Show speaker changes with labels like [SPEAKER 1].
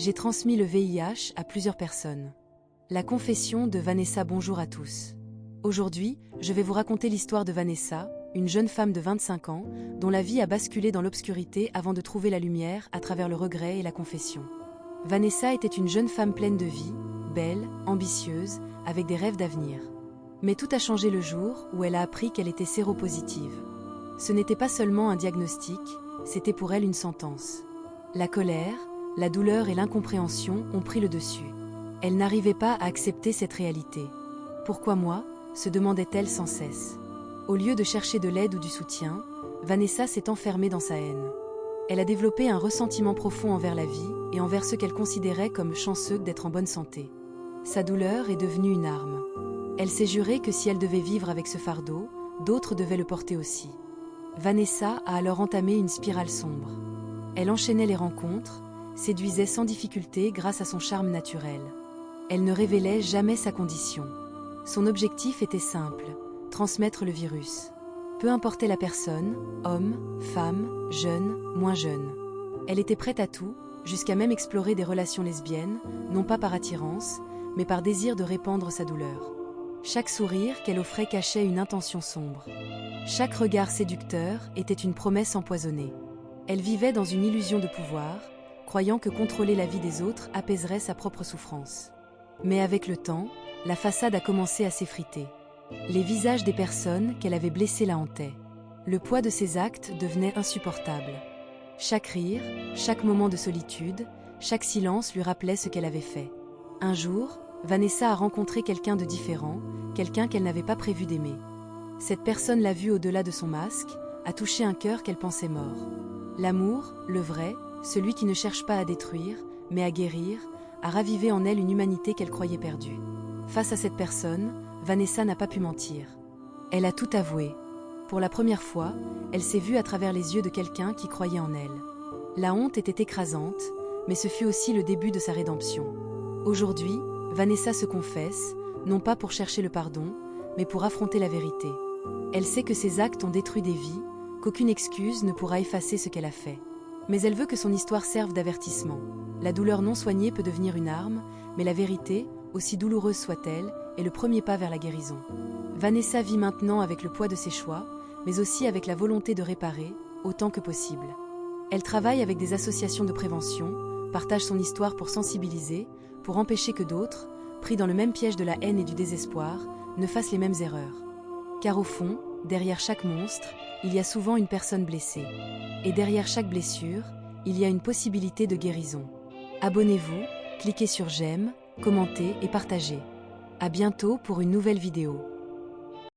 [SPEAKER 1] J'ai transmis le VIH à plusieurs personnes. La confession de Vanessa. Bonjour à tous. Aujourd'hui, je vais vous raconter l'histoire de Vanessa, une jeune femme de 25 ans, dont la vie a basculé dans l'obscurité avant de trouver la lumière à travers le regret et la confession. Vanessa était une jeune femme pleine de vie, belle, ambitieuse, avec des rêves d'avenir. Mais tout a changé le jour où elle a appris qu'elle était séropositive. Ce n'était pas seulement un diagnostic, c'était pour elle une sentence. La colère, la douleur et l'incompréhension ont pris le dessus. Elle n'arrivait pas à accepter cette réalité. Pourquoi moi ? Se demandait-elle sans cesse. Au lieu de chercher de l'aide ou du soutien, Vanessa s'est enfermée dans sa haine. Elle a développé un ressentiment profond envers la vie et envers ceux qu'elle considérait comme chanceux d'être en bonne santé. Sa douleur est devenue une arme. Elle s'est juré que si elle devait vivre avec ce fardeau, d'autres devaient le porter aussi. Vanessa a alors entamé une spirale sombre. Elle enchaînait les rencontres, séduisait sans difficulté grâce à son charme naturel. Elle ne révélait jamais sa condition. Son objectif était simple, transmettre le virus. Peu importait la personne, homme, femme, jeune, moins jeune. Elle était prête à tout, jusqu'à même explorer des relations lesbiennes, non pas par attirance, mais par désir de répandre sa douleur. Chaque sourire qu'elle offrait cachait une intention sombre. Chaque regard séducteur était une promesse empoisonnée. Elle vivait dans une illusion de pouvoir, croyant que contrôler la vie des autres apaiserait sa propre souffrance. Mais avec le temps, la façade a commencé à s'effriter. Les visages des personnes qu'elle avait blessées la hantaient. Le poids de ses actes devenait insupportable. Chaque rire, chaque moment de solitude, chaque silence lui rappelait ce qu'elle avait fait. Un jour, Vanessa a rencontré quelqu'un de différent, quelqu'un qu'elle n'avait pas prévu d'aimer. Cette personne l'a vue au-delà de son masque, a touché un cœur qu'elle pensait mort. L'amour, le vrai, celui qui ne cherche pas à détruire, mais à guérir, a ravivé en elle une humanité qu'elle croyait perdue. Face à cette personne, Vanessa n'a pas pu mentir. Elle a tout avoué. Pour la première fois, elle s'est vue à travers les yeux de quelqu'un qui croyait en elle. La honte était écrasante, mais ce fut aussi le début de sa rédemption. Aujourd'hui, Vanessa se confesse, non pas pour chercher le pardon, mais pour affronter la vérité. Elle sait que ses actes ont détruit des vies, qu'aucune excuse ne pourra effacer ce qu'elle a fait. Mais elle veut que son histoire serve d'avertissement. La douleur non soignée peut devenir une arme, mais la vérité, aussi douloureuse soit-elle, est le premier pas vers la guérison. Vanessa vit maintenant avec le poids de ses choix, mais aussi avec la volonté de réparer, autant que possible. Elle travaille avec des associations de prévention, partage son histoire pour sensibiliser, pour empêcher que d'autres, pris dans le même piège de la haine et du désespoir, ne fassent les mêmes erreurs. Car au fond, derrière chaque monstre, il y a souvent une personne blessée. Et derrière chaque blessure, il y a une possibilité de guérison. Abonnez-vous, cliquez sur j'aime, commentez et partagez. À bientôt pour une nouvelle vidéo.